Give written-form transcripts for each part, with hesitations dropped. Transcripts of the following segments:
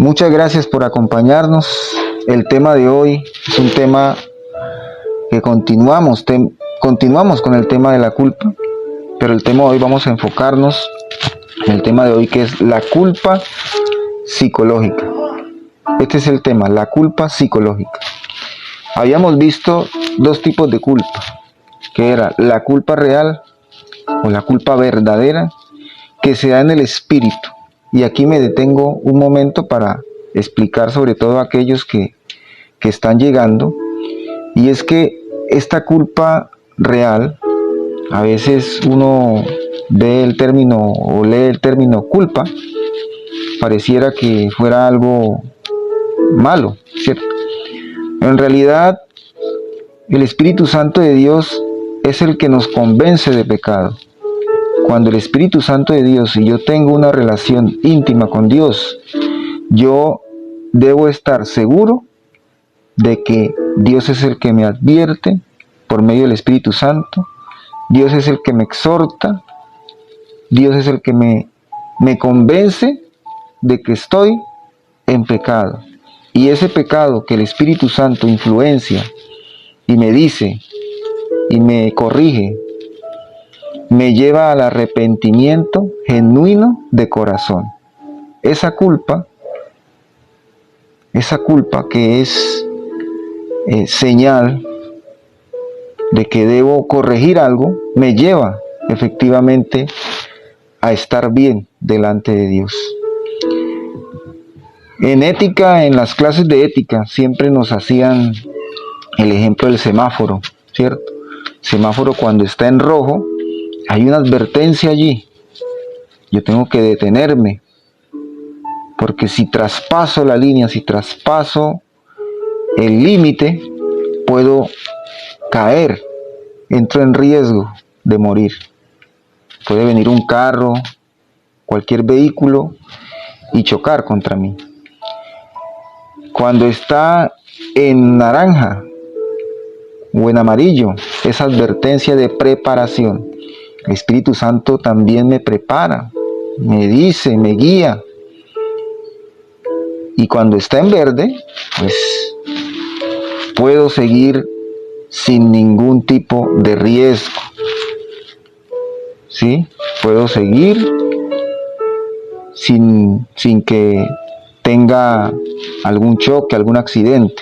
Muchas gracias por acompañarnos. El tema de hoy es un tema que continuamos con el tema de la culpa, pero el tema de hoy vamos a enfocarnos en el tema de hoy, que es la culpa psicológica. Este es el tema, la culpa psicológica. Habíamos visto dos tipos de culpa, que era la culpa real o la culpa verdadera, que se da en el espíritu. Y aquí me detengo un momento para explicar sobre todo a aquellos que están llegando. Y es que esta culpa real, a veces uno ve el término o lee el término culpa, pareciera que fuera algo malo, ¿cierto? Pero en realidad el Espíritu Santo de Dios es el que nos convence de pecado. Cuando el Espíritu Santo de Dios y yo tengo una relación íntima con Dios, yo debo estar seguro de que Dios es el que me advierte por medio del Espíritu Santo, Dios es el que me exhorta, Dios es el que me convence de que estoy en pecado. Y ese pecado que el Espíritu Santo influencia y me dice y me corrige, me lleva al arrepentimiento genuino de corazón. Esa culpa que es señal de que debo corregir algo, me lleva efectivamente a estar bien delante de Dios. En ética, en las clases de ética, siempre nos hacían el ejemplo del semáforo, ¿cierto? Semáforo, cuando está en rojo, hay una advertencia allí. Yo tengo que detenerme, porque si traspaso la línea, si traspaso el límite, puedo caer, entro en riesgo de morir. Puede venir un carro, cualquier vehículo y chocar contra mí. Cuando está en naranja o en amarillo, es advertencia de preparación. El Espíritu Santo también me prepara, me dice, me guía. Y cuando está en verde, pues puedo seguir sin ningún tipo de riesgo. ¿Sí? Puedo seguir sin que tenga algún choque, algún accidente.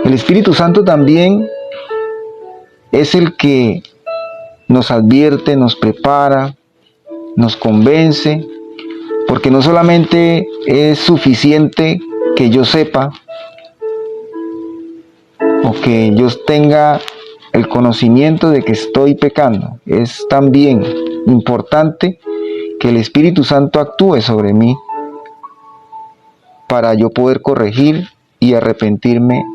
El Espíritu Santo también es el que nos advierte, nos prepara, nos convence, porque no solamente es suficiente que yo sepa o que yo tenga el conocimiento de que estoy pecando, es también importante que el Espíritu Santo actúe sobre mí para yo poder corregir y arrepentirme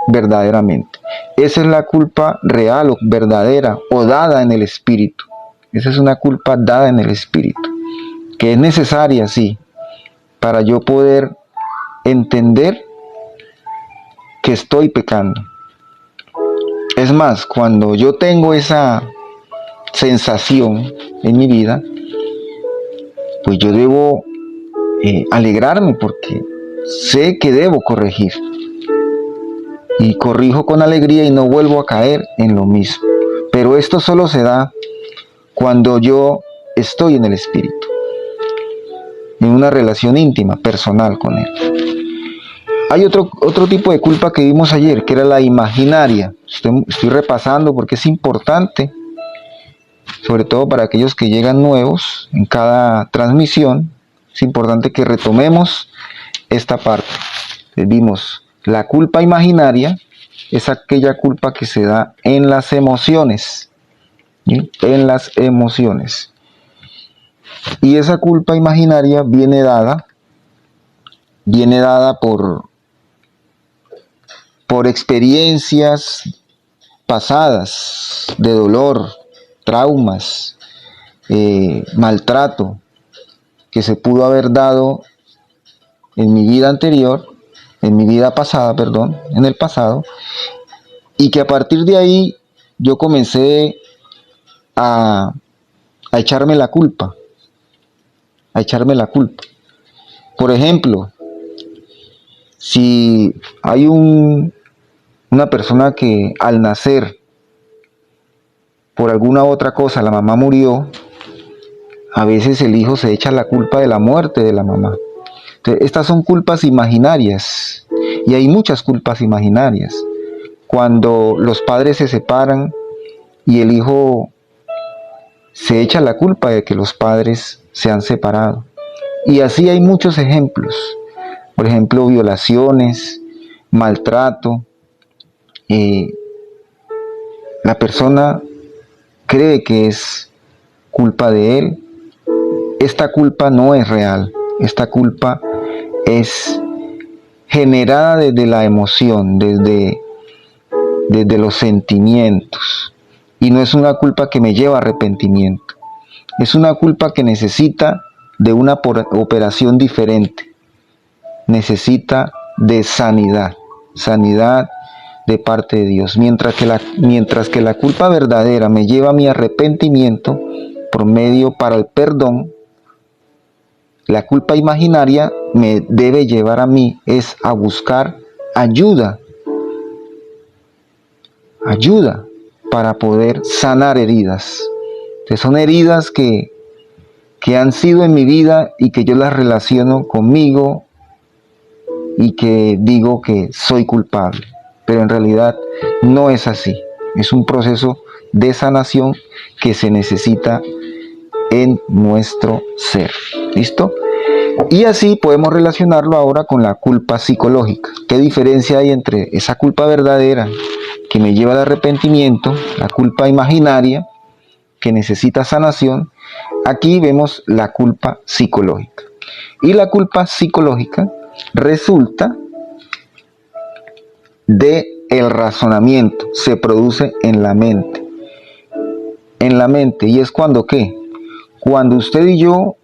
verdaderamente. Esa es la culpa real o verdadera o dada en el Espíritu. Esa es una culpa dada en el Espíritu, que es necesaria, sí, para yo poder entender que estoy pecando. Es más, cuando yo tengo esa sensación en mi vida, pues yo debo alegrarme, porque sé que debo corregir. Y corrijo con alegría y no vuelvo a caer en lo mismo. Pero esto solo se da cuando yo estoy en el Espíritu, en una relación íntima, personal con Él. Hay otro tipo de culpa que vimos ayer, que era la imaginaria. Estoy repasando porque es importante, sobre todo para aquellos que llegan nuevos en cada transmisión. Es importante que retomemos esta parte. Vimos la culpa imaginaria, es aquella culpa que se da en las emociones, ¿sí? En las emociones. Y esa culpa imaginaria viene dada por experiencias pasadas de dolor, traumas, maltrato que se pudo haber dado en mi vida anterior, en mi vida pasada, en el pasado, y que a partir de ahí yo comencé a echarme la culpa, Por ejemplo, si hay una persona que al nacer, por alguna otra cosa, la mamá murió, a veces el hijo se echa la culpa de la muerte de la mamá. Entonces, estas son culpas imaginarias, y hay muchas culpas imaginarias. Cuando los padres se separan y el hijo se echa la culpa de que los padres se han separado. Y así hay muchos ejemplos. Por ejemplo, violaciones, maltrato. La persona cree que es culpa de él. Esta culpa no es real. Esta culpa es generada desde la emoción, desde los sentimientos. Y no es una culpa que me lleva a arrepentimiento. Es una culpa que necesita de una operación diferente. Necesita de sanidad. Sanidad de parte de Dios. Mientras que la culpa verdadera me lleva a mi arrepentimiento por medio para el perdón, la culpa imaginaria me debe llevar a mí es a buscar ayuda. Ayuda para poder sanar heridas. Que son heridas que han sido en mi vida y que yo las relaciono conmigo y que digo que soy culpable. Pero en realidad no es así. Es un proceso de sanación que se necesita en nuestro ser. ¿Listo? Y así podemos relacionarlo ahora con la culpa psicológica. ¿Qué diferencia hay entre esa culpa verdadera que me lleva al arrepentimiento, la culpa imaginaria que necesita sanación? Aquí vemos la culpa psicológica. Y la culpa psicológica resulta de el razonamiento, se produce en la mente. En la mente, y es cuando ¿qué? Cuando usted y yo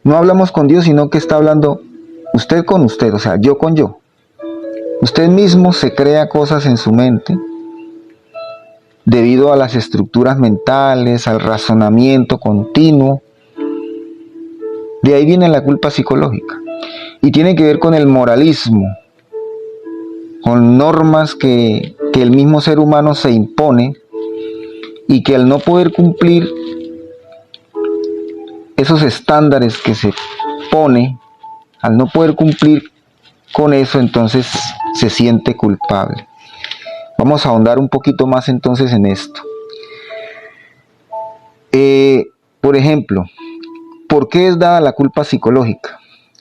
no hablamos con Dios, sino que está hablando usted con usted, o sea, yo con yo. Usted mismo se crea cosas en su mente debido a las estructuras mentales, al razonamiento continuo. De ahí viene la culpa psicológica. Y tiene que ver con el moralismo, con normas que el mismo ser humano se impone y que al no poder cumplir esos estándares que se pone, al no poder cumplir con eso, entonces se siente culpable. Vamos a ahondar un poquito más entonces en esto. Por ejemplo, ¿por qué es dada la culpa psicológica?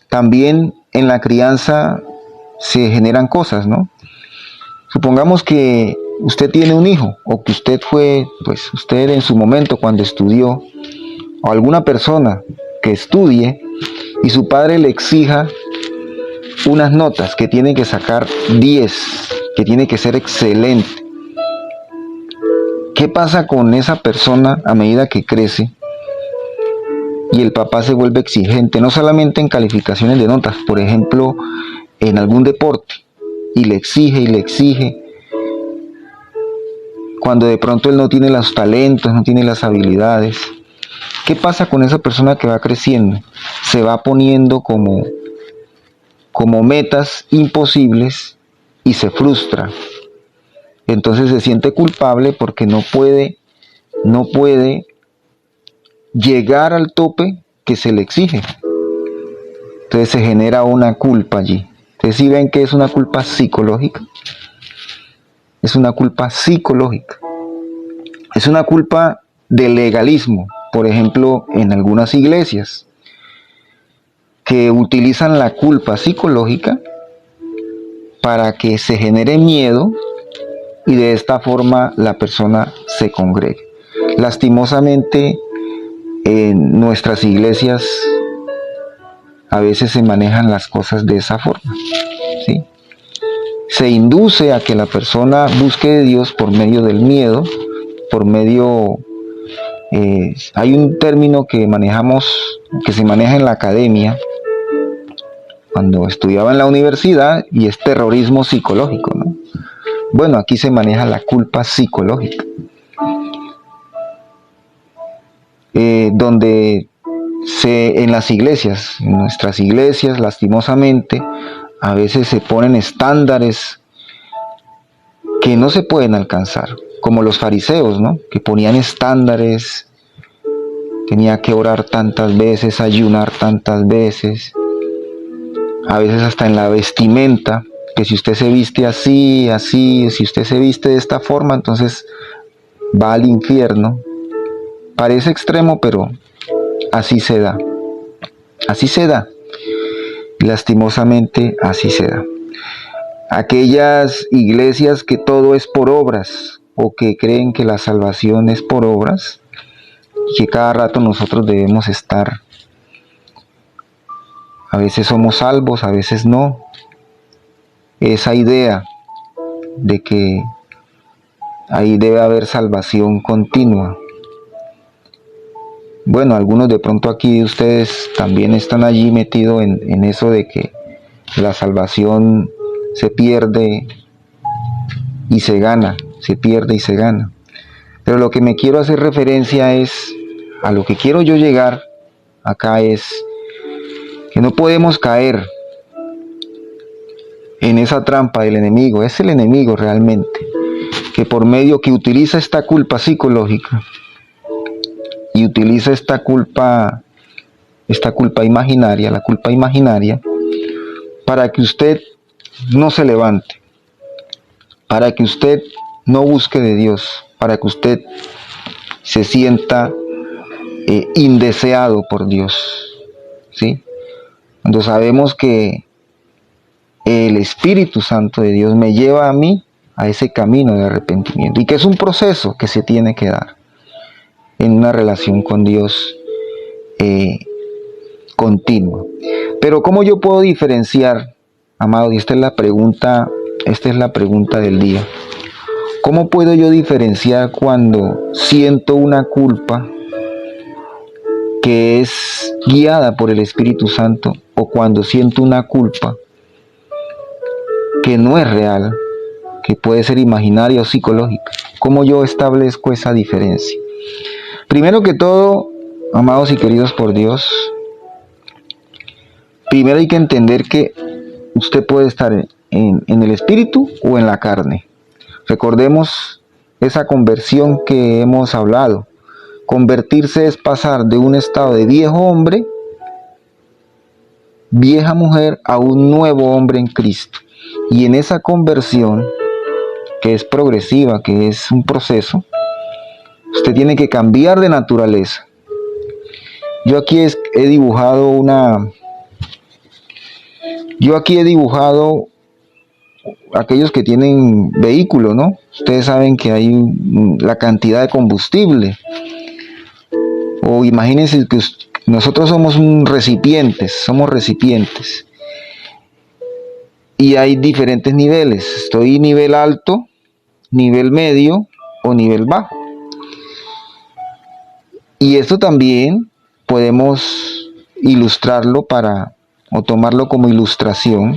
También en la crianza se generan cosas, ¿no? Supongamos que usted tiene un hijo, o que usted en su momento cuando estudió, o alguna persona que estudie y su padre le exija unas notas que tiene que sacar 10, que tiene que ser excelente. ¿Qué pasa con esa persona a medida que crece y el papá se vuelve exigente, no solamente en calificaciones de notas, por ejemplo, en algún deporte, y le exige, cuando de pronto él no tiene los talentos, no tiene las habilidades? ¿Qué pasa con esa persona que va creciendo? Se va poniendo como metas imposibles y se frustra. Entonces se siente culpable porque no puede llegar al tope que se le exige. Entonces se genera una culpa allí. Entonces, ¿sí ven que es una culpa psicológica? Es una culpa psicológica. Es una culpa de legalismo. Por ejemplo, en algunas iglesias que utilizan la culpa psicológica para que se genere miedo y de esta forma la persona se congregue. Lastimosamente, en nuestras iglesias a veces se manejan las cosas de esa forma, ¿sí? Se induce a que la persona busque de Dios por medio del miedo, por medio... hay un término que se maneja en la academia, cuando estudiaba en la universidad, y es terrorismo psicológico, ¿no? Bueno, aquí se maneja la culpa psicológica. donde en las iglesias, en nuestras iglesias, lastimosamente, a veces se ponen estándares que no se pueden alcanzar, como los fariseos, ¿no? Que ponían estándares, tenía que orar tantas veces, ayunar tantas veces, a veces hasta en la vestimenta, que si usted se viste así, si usted se viste de esta forma, entonces va al infierno. Parece extremo, pero así se da. Así se da. Lastimosamente, así se da. Aquellas iglesias que todo es por obras, o que creen que la salvación es por obras, y que cada rato nosotros debemos estar. A veces somos salvos, a veces no. Esa idea de que ahí debe haber salvación continua. Bueno, algunos de pronto aquí ustedes también están allí metidos en eso de que la salvación se pierde y se gana, se pierde y se gana. Pero lo que me quiero hacer referencia es, a lo que quiero yo llegar acá es que no podemos caer en esa trampa del enemigo. Es el enemigo realmente, que por medio que utiliza esta culpa psicológica y utiliza esta culpa imaginaria, la culpa imaginaria, para que usted no se levante, para que usted no busque de Dios, para que usted se sienta indeseado por Dios, ¿sí? Cuando sabemos que el Espíritu Santo de Dios me lleva a mí a ese camino de arrepentimiento, y que es un proceso que se tiene que dar en una relación con Dios continua. Pero ¿cómo yo puedo diferenciar, amado? Y esta es la pregunta del día. ¿Cómo puedo yo diferenciar cuando siento una culpa que es guiada por el Espíritu Santo, o cuando siento una culpa que no es real, que puede ser imaginaria o psicológica? ¿Cómo yo establezco esa diferencia? Primero que todo, amados y queridos por Dios, primero hay que entender que usted puede estar en el espíritu o en la carne. Recordemos esa conversión que hemos hablado. Convertirse es pasar de un estado de viejo hombre, vieja mujer, a un nuevo hombre en Cristo. Y en esa conversión, que es progresiva, que es un proceso, usted tiene que cambiar de naturaleza. Yo aquí he dibujado aquellos que tienen vehículo, ¿no? Ustedes saben que hay la cantidad de combustible. O imagínense que nosotros somos recipientes. Y hay diferentes niveles. Estoy nivel alto, nivel medio o nivel bajo. Y esto también podemos ilustrarlo o tomarlo como ilustración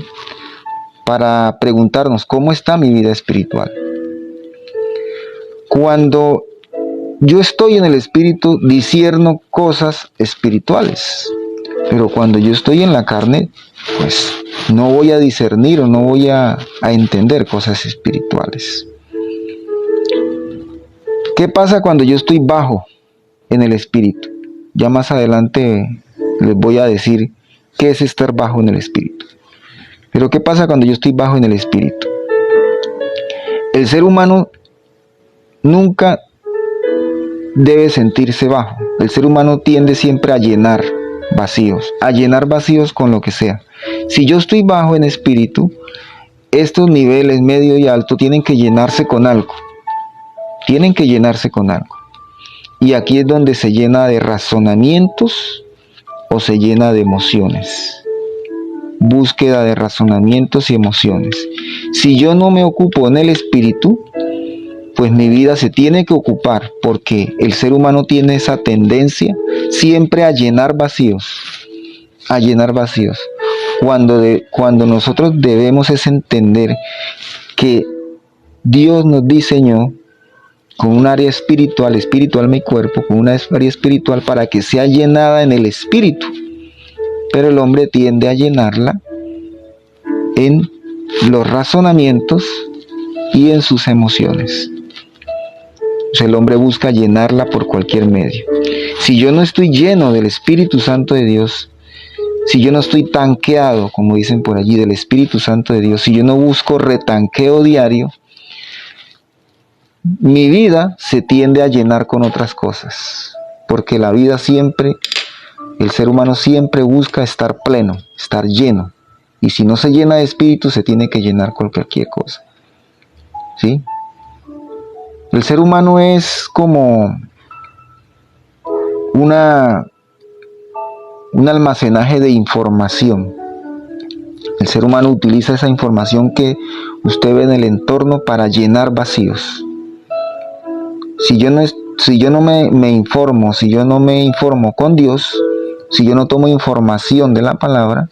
para preguntarnos cómo está mi vida espiritual. Cuando yo estoy en el espíritu, discierno cosas espirituales, pero cuando yo estoy en la carne, pues no voy a discernir o no voy a entender cosas espirituales. ¿Qué pasa cuando yo estoy bajo en el espíritu? Ya más adelante les voy a decir qué es estar bajo en el espíritu. Pero ¿qué pasa cuando yo estoy bajo en el espíritu? El ser humano nunca debe sentirse bajo. El ser humano tiende siempre a llenar vacíos con lo que sea. Si yo estoy bajo en espíritu, estos niveles medio y alto tienen que llenarse con algo. Y aquí es donde se llena de razonamientos o se llena de emociones. Búsqueda de razonamientos y emociones. Si yo no me ocupo en el espíritu, pues mi vida se tiene que ocupar, porque el ser humano tiene esa tendencia siempre a llenar vacíos. Cuando nosotros debemos es entender que Dios nos diseñó con un área espiritual mi cuerpo, con una área espiritual para que sea llenada en el espíritu. Pero el hombre tiende a llenarla en los razonamientos y en sus emociones. O sea, el hombre busca llenarla por cualquier medio. Si yo no estoy lleno del Espíritu Santo de Dios, si yo no estoy tanqueado, como dicen por allí, del Espíritu Santo de Dios, si yo no busco retanqueo diario, mi vida se tiende a llenar con otras cosas. Porque la vida siempre, el ser humano siempre busca estar pleno, estar lleno. Y si no se llena de espíritu, se tiene que llenar con cualquier cosa. ¿Sí? El ser humano es como un almacenaje de información. El ser humano utiliza esa información que usted ve en el entorno para llenar vacíos. Si yo no me informo con Dios, si yo no tomo información de la palabra,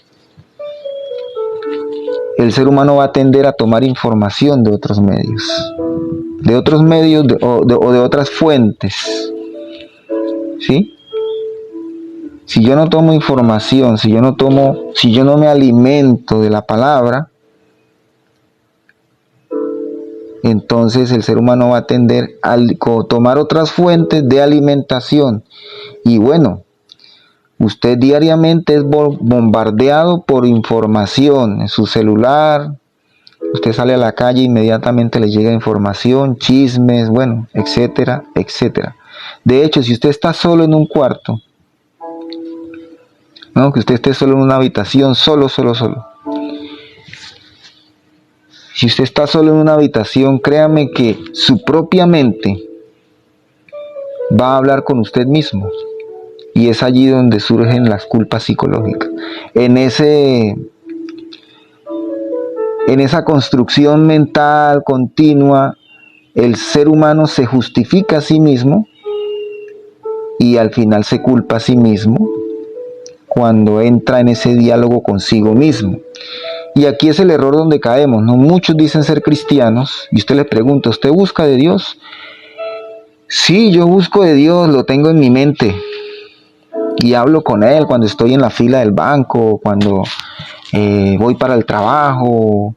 el ser humano va a tender a tomar información de otros medios o de otras fuentes. ¿Sí? Si yo no tomo información, si yo no me alimento de la palabra, entonces el ser humano va a tender a tomar otras fuentes de alimentación. Y bueno, usted diariamente es bombardeado por información en su celular. Usted sale a la calle, inmediatamente le llega información, chismes, bueno, etcétera, etcétera. De hecho, si usted está solo en un cuarto, no, que usted esté solo en una habitación, solo. Si usted está solo en una habitación, créame que su propia mente va a hablar con usted mismo. Y es allí donde surgen las culpas psicológicas. En esa construcción mental continua, el ser humano se justifica a sí mismo y al final se culpa a sí mismo cuando entra en ese diálogo consigo mismo. Y aquí es el error donde caemos, ¿no? Muchos dicen ser cristianos y usted les pregunta, ¿usted busca de Dios? Sí, yo busco de Dios, lo tengo en mi mente y hablo con Él cuando estoy en la fila del banco, cuando voy para el trabajo.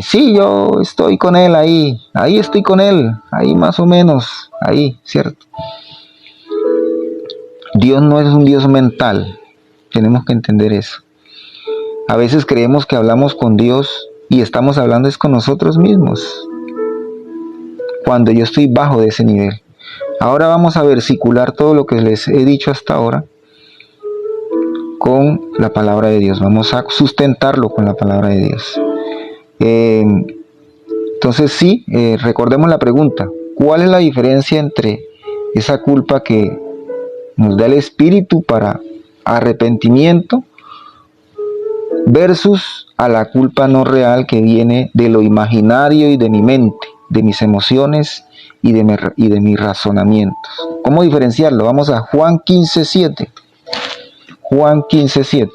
Sí, yo estoy con Él ahí estoy con Él, ahí más o menos, ahí, ¿cierto? Dios no es un Dios mental, tenemos que entender eso. A veces creemos que hablamos con Dios y estamos hablando es con nosotros mismos, cuando yo estoy bajo de ese nivel. Ahora vamos a versicular todo lo que les he dicho hasta ahora con la palabra de Dios. Vamos a sustentarlo con la palabra de Dios. Entonces sí, recordemos la pregunta. ¿Cuál es la diferencia entre esa culpa que nos da el Espíritu para arrepentimiento versus a la culpa no real que viene de lo imaginario y de mi mente, de mis emociones y de mis razonamientos? ¿Cómo diferenciarlo? Vamos a Juan 15:7. Juan 15:7.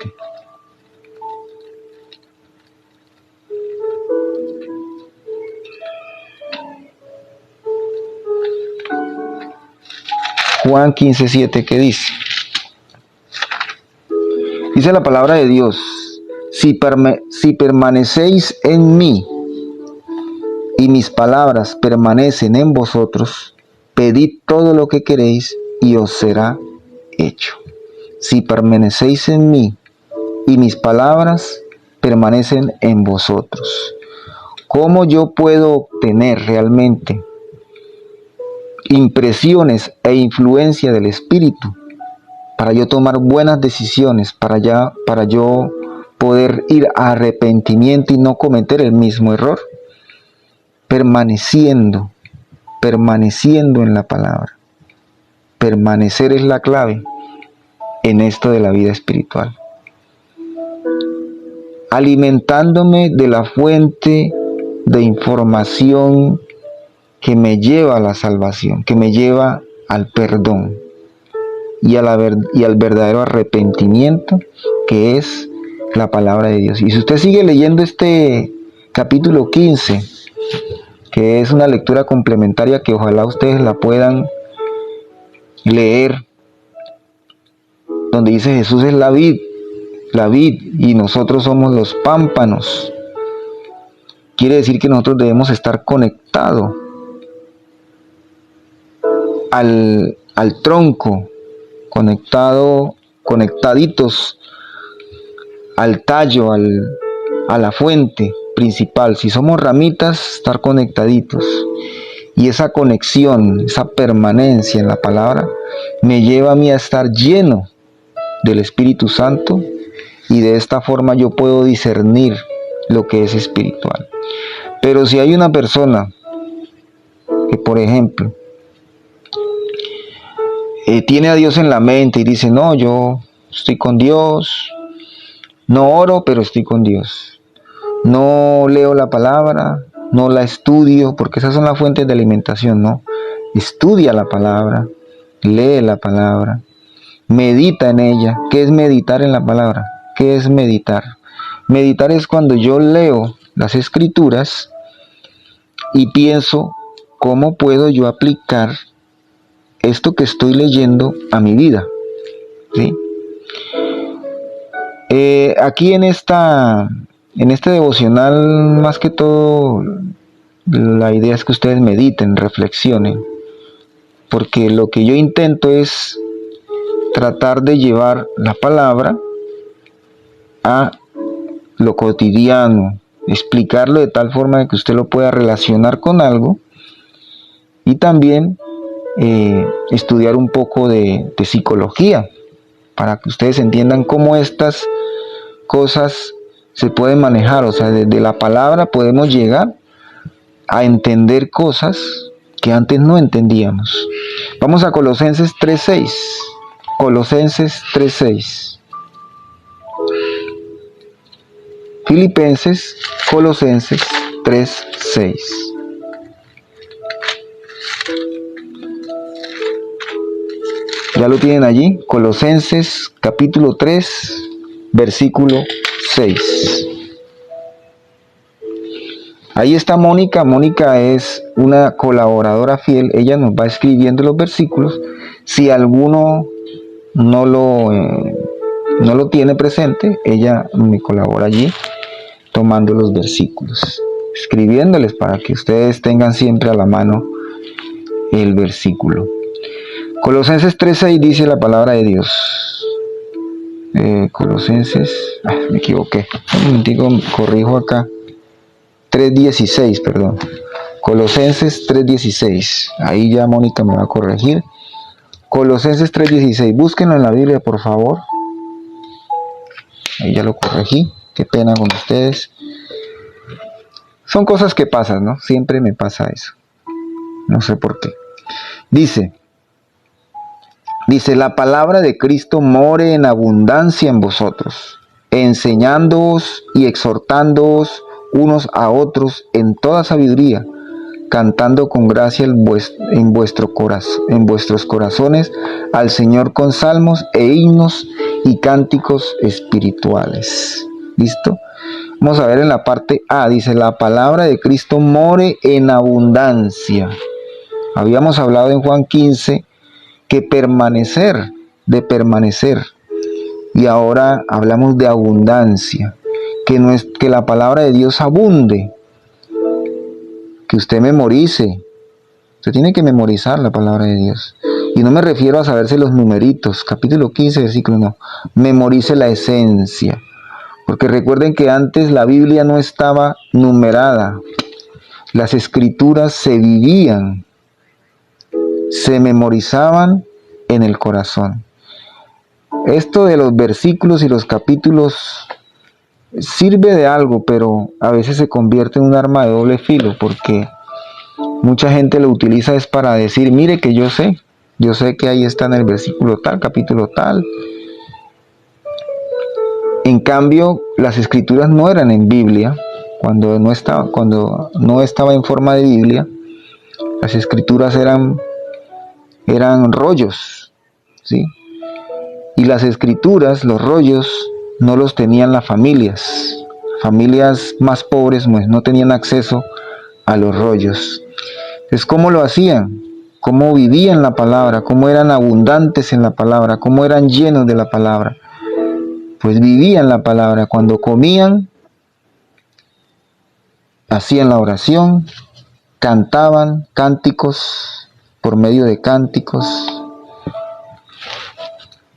Juan 15:7, ¿qué dice? Dice la palabra de Dios: si permanecéis en mí y mis palabras permanecen en vosotros, pedid todo lo que queréis y os será hecho. Si permanecéis en mí y mis palabras permanecen en vosotros. ¿Cómo yo puedo obtener realmente impresiones e influencia del Espíritu para yo tomar buenas decisiones, para yo poder ir a arrepentimiento y no cometer el mismo error? Permaneciendo en la palabra. Permanecer es la clave en esto de la vida espiritual. Alimentándome de la fuente de información que me lleva a la salvación, que me lleva al perdón y al verdadero arrepentimiento, que es la palabra de Dios. Y si usted sigue leyendo este capítulo 15 que es una lectura complementaria que ojalá ustedes la puedan leer, donde dice Jesús es la vid y nosotros somos los pámpanos. Quiere decir que nosotros debemos estar conectados al tronco, conectaditos al tallo, a la fuente principal. Si somos ramitas, estar conectaditos. Y esa conexión, esa permanencia en la palabra, me lleva a mí a estar lleno del Espíritu Santo, y de esta forma yo puedo discernir lo que es espiritual. Pero si hay una persona que, por ejemplo, tiene a Dios en la mente y dice, no, yo estoy con Dios, no oro, pero estoy con Dios, no leo la palabra, no la estudio, porque esas son las fuentes de alimentación, ¿no? Estudia la palabra, lee la palabra, medita en ella. ¿Qué es meditar en la palabra? ¿Qué es meditar? Meditar es cuando yo leo las escrituras y pienso cómo puedo yo aplicar esto que estoy leyendo a mi vida, ¿sí? Aquí en este devocional, más que todo, la idea es que ustedes mediten, reflexionen, porque lo que yo intento es tratar de llevar la palabra a lo cotidiano, explicarlo de tal forma de que usted lo pueda relacionar con algo, y también estudiar un poco de psicología, para que ustedes entiendan cómo estas cosas se pueden manejar. O sea, desde la palabra podemos llegar a entender cosas que antes no entendíamos. Vamos a Colosenses 3:6. Colosenses 3:6. Filipenses, Colosenses 3:6. Ya lo tienen allí, Colosenses capítulo 3, versículo 6. Ahí está Mónica. Mónica es una colaboradora fiel. Ella nos va escribiendo los versículos. Si alguno no lo tiene presente, ella me colabora allí tomando los versículos, escribiéndoles para que ustedes tengan siempre a la mano el versículo. Colosenses 3:6 dice la palabra de Dios. Colosenses, me equivoqué, un momentico, corrijo acá. 3:16, perdón. Colosenses 3:16. Ahí ya Mónica me va a corregir. Colosenses 3:16. Búsquenlo en la Biblia, por favor. Ahí ya lo corregí. Qué pena con ustedes. Son cosas que pasan, ¿no? Siempre me pasa eso. No sé por qué. Dice, la palabra de Cristo more en abundancia en vosotros, enseñándoos y exhortándoos unos a otros en toda sabiduría, cantando con gracia en vuestros corazones al Señor con salmos e himnos y cánticos espirituales. ¿Listo? Vamos a ver en la parte A, dice, la palabra de Cristo more en abundancia. Habíamos hablado en Juan 15 que de permanecer, y ahora hablamos de abundancia, que la palabra de Dios abunde, que usted memorice. Usted tiene que memorizar la palabra de Dios, y no me refiero a saberse los numeritos, capítulo 15, versículo, no, memorice la esencia, porque recuerden que antes la Biblia no estaba numerada, las escrituras se vivían, se memorizaban en el corazón. Esto de los versículos y los capítulos sirve de algo, pero a veces se convierte en un arma de doble filo, porque mucha gente lo utiliza es para decir, mire que yo sé que ahí está en el versículo tal, capítulo tal. En cambio, las escrituras no eran en Biblia, cuando no estaba en forma de Biblia, las escrituras eran rollos, ¿sí? Y las escrituras, los rollos, no los tenían las familias más pobres, pues no tenían acceso a los rollos. Es cómo lo hacían, cómo vivían la palabra, cómo eran abundantes en la palabra, cómo eran llenos de la palabra. Pues vivían la palabra. Cuando comían, hacían la oración, cantaban cánticos por medio de cánticos,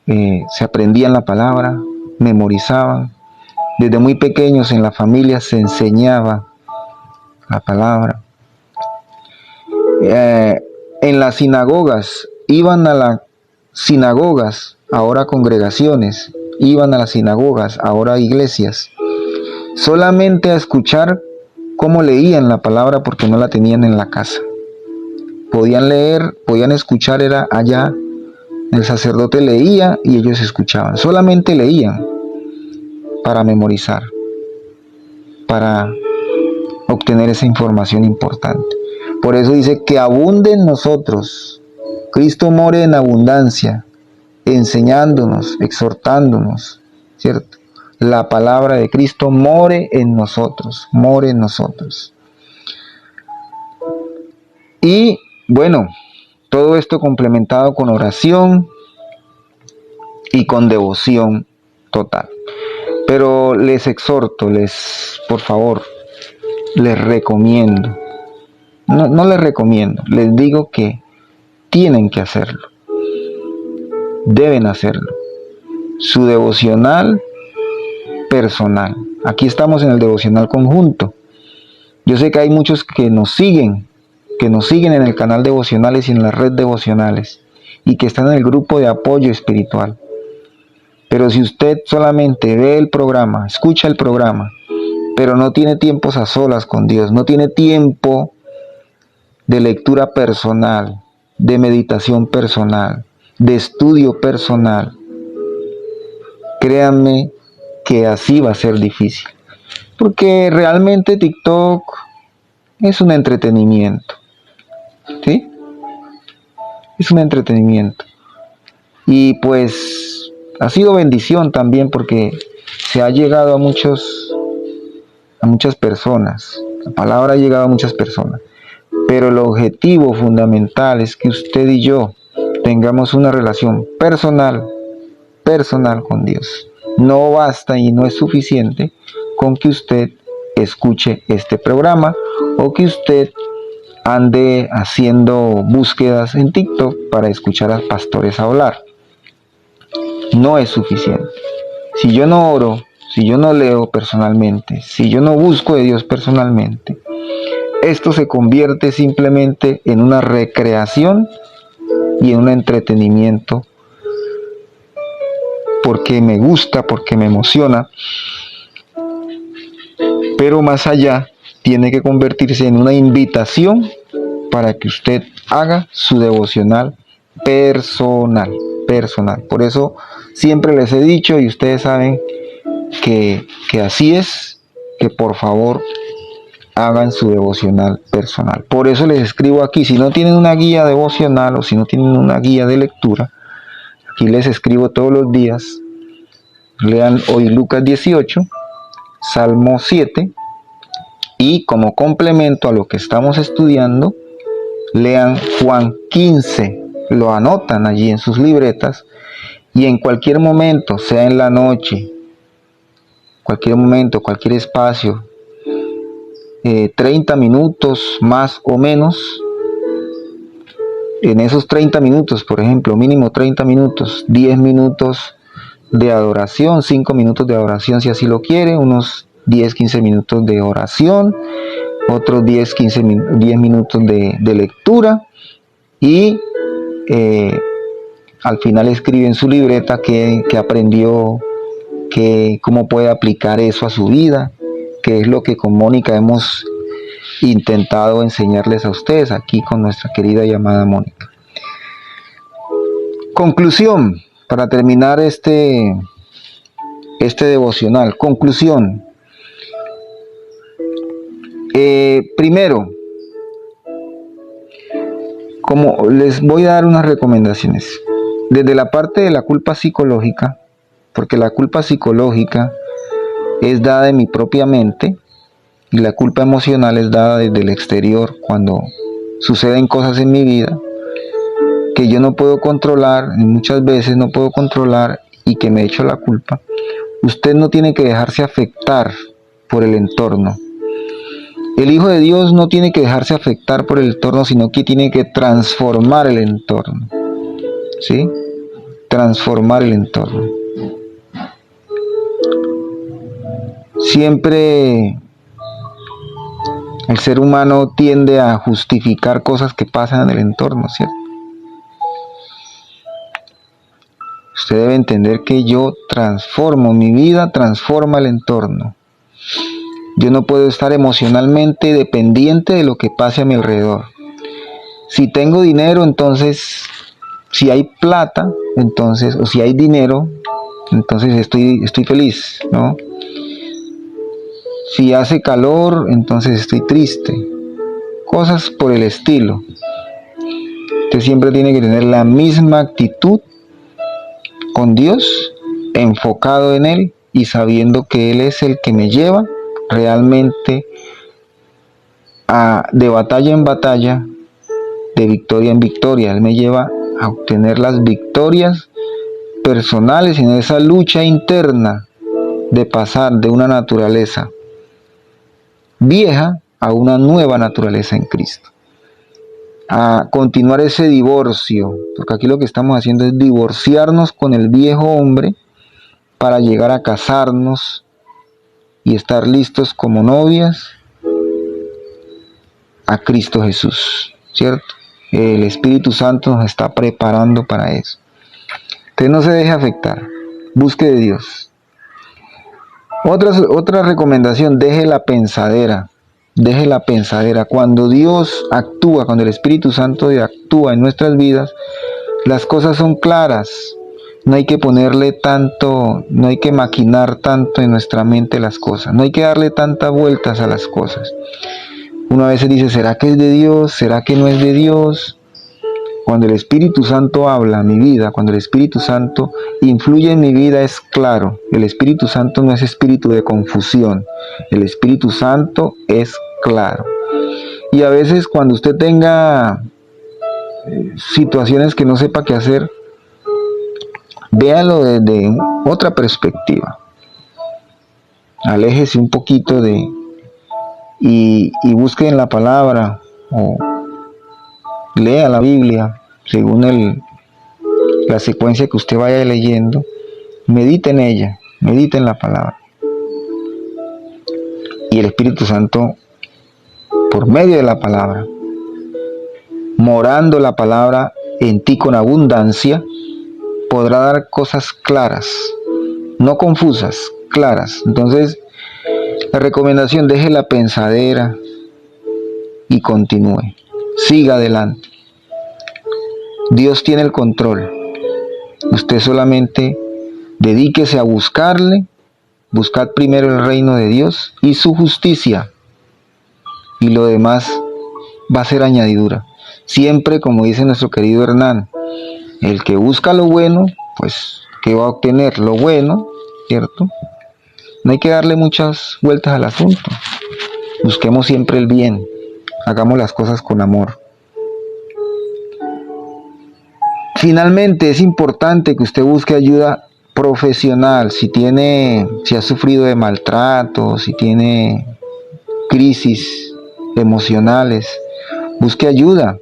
se aprendían la palabra, memorizaban. Desde muy pequeños en la familia se enseñaba la palabra. En las sinagogas, iban a las sinagogas, ahora congregaciones, iban a las sinagogas, ahora iglesias, solamente a escuchar cómo leían la palabra porque no la tenían en la casa. Podían leer, podían escuchar, era allá, el sacerdote leía y ellos escuchaban, solamente leían para memorizar, para obtener esa información importante. Por eso dice que abunde en nosotros. Cristo more en abundancia, enseñándonos, exhortándonos, ¿cierto? La palabra de Cristo more en nosotros, more en nosotros. Y bueno, todo esto complementado con oración y con devoción total. Pero les exhorto, por favor, les recomiendo, no les recomiendo, les digo que tienen que hacerlo, deben hacerlo. Su devocional personal. Aquí estamos en el devocional conjunto. Yo sé que hay muchos que nos siguen en el canal devocionales y en la red devocionales y que están en el grupo de apoyo espiritual. Pero si usted solamente ve el programa, escucha el programa, pero no tiene tiempos a solas con Dios, no tiene tiempo de lectura personal, de meditación personal, de estudio personal, créanme que así va a ser difícil. Porque realmente TikTok es un entretenimiento. ¿Sí? Es un entretenimiento. Y pues ha sido bendición también porque se ha llegado a muchas personas. La palabra ha llegado a muchas personas. Pero el objetivo fundamental es que usted y yo tengamos una relación personal con Dios. No basta y no es suficiente con que usted escuche este programa o que usted ande haciendo búsquedas en TikTok para escuchar a pastores hablar. No es suficiente. Si yo no oro, si yo no leo personalmente, si yo no busco de Dios personalmente, esto se convierte simplemente en una recreación y en un entretenimiento porque me gusta, porque me emociona, pero más allá tiene que convertirse en una invitación para que usted haga su devocional personal. Por eso siempre les he dicho, y ustedes saben que así es, que por favor hagan su devocional personal. Por eso les escribo aquí, si no tienen una guía devocional o si no tienen una guía de lectura, aquí les escribo todos los días. Lean hoy Lucas 18, Salmo 7, y como complemento a lo que estamos estudiando, lean Juan 15, lo anotan allí en sus libretas y en cualquier momento, sea en la noche, cualquier momento, cualquier espacio, 30 minutos más o menos, en esos 30 minutos, por ejemplo, mínimo 30 minutos, 10 minutos de adoración, 5 minutos de adoración si así lo quiere, unos 10-15 minutos de oración, otros 10 minutos de lectura y al final escribe en su libreta qué aprendió, cómo puede aplicar eso a su vida, que es lo que con Mónica hemos intentado enseñarles a ustedes aquí con nuestra querida y amada Mónica. Conclusión, para terminar este devocional. Conclusión. Primero, como les voy a dar unas recomendaciones. Desde la parte de la culpa Y la culpa emocional es dada desde el exterior, cuando suceden cosas en mi vida que yo no puedo controlar, y muchas veces no puedo controlar, y que me echo la culpa. Usted no tiene que dejarse afectar por el entorno. El Hijo de Dios no tiene que dejarse afectar por el entorno, sino que tiene que transformar el entorno. ¿Sí? Transformar el entorno. Siempre el ser humano tiende a justificar cosas que pasan en el entorno, ¿cierto? Usted debe entender que yo transformo mi vida, transforma el entorno. Yo no puedo estar emocionalmente dependiente de lo que pase a mi alrededor. Si tengo dinero, entonces, si hay plata, entonces, o si hay dinero, entonces estoy feliz, ¿no? Si hace calor, entonces estoy triste. Cosas por el estilo. Usted siempre tiene que tener la misma actitud con Dios, enfocado en Él y sabiendo que Él es el que me lleva realmente de batalla en batalla, de victoria en victoria. Él me lleva a obtener las victorias personales en esa lucha interna de pasar de una naturaleza vieja a una nueva naturaleza en Cristo. A continuar ese divorcio, porque aquí lo que estamos haciendo es divorciarnos con el viejo hombre para llegar a casarnos y estar listos como novias a Cristo Jesús, ¿cierto? El Espíritu Santo nos está preparando para eso. Entonces no se deje afectar, busque de Dios. Otra recomendación, deje la pensadera. Deje la pensadera. Cuando Dios actúa, cuando el Espíritu Santo actúa en nuestras vidas, las cosas son claras. No hay que ponerle tanto, no hay que maquinar tanto en nuestra mente las cosas. No hay que darle tantas vueltas a las cosas. Uno a veces dice, ¿será que es de Dios? ¿Será que no es de Dios? Cuando el Espíritu Santo habla a mi vida, cuando el Espíritu Santo influye en mi vida, es claro. El Espíritu Santo no es espíritu de confusión. El Espíritu Santo es claro. Y a veces cuando usted tenga situaciones que no sepa qué hacer, véalo desde otra perspectiva. Aléjese un poquito y busque en la palabra o lea la Biblia según la secuencia que usted vaya leyendo. Medite en ella, medite en la palabra. Y el Espíritu Santo, por medio de la palabra, morando la palabra en ti con abundancia, podrá dar cosas claras, no confusas, claras. Entonces, la recomendación, deje la pensadera y continúe. Siga adelante. Dios tiene el control. Usted solamente dedíquese a buscarle. Buscad primero el reino de Dios y su justicia. Y lo demás va a ser añadidura. Siempre, como dice nuestro querido Hernán, el que busca lo bueno, pues, ¿qué va a obtener? Lo bueno, ¿cierto? No hay que darle muchas vueltas al asunto. Busquemos siempre el bien. Hagamos las cosas con amor. Finalmente, es importante que usted busque ayuda profesional. Si ha sufrido de maltrato, si tiene crisis emocionales, busque ayuda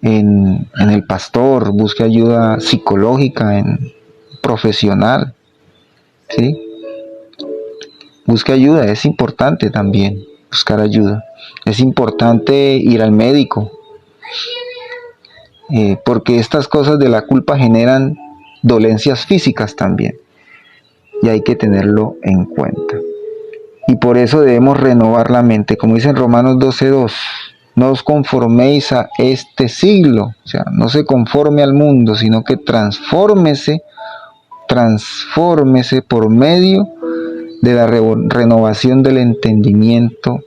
en el pastor, busque ayuda psicológica, profesional, ¿sí? Busque ayuda, es importante también buscar ayuda. Es importante ir al médico, porque estas cosas de la culpa generan dolencias físicas también, y hay que tenerlo en cuenta. Y por eso debemos renovar la mente, como dice en Romanos 12:2, no os conforméis a este siglo, o sea, no se conforme al mundo, sino que transfórmese por medio de la renovación del entendimiento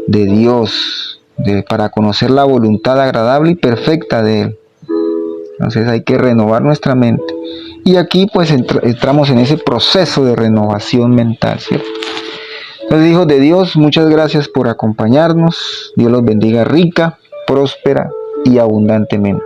de Dios, para conocer la voluntad agradable y perfecta de Él. Entonces hay que renovar nuestra mente. Y aquí pues entramos en ese proceso de renovación mental, ¿cierto? Entonces, hijos de Dios, muchas gracias por acompañarnos. Dios los bendiga rica, próspera y abundantemente.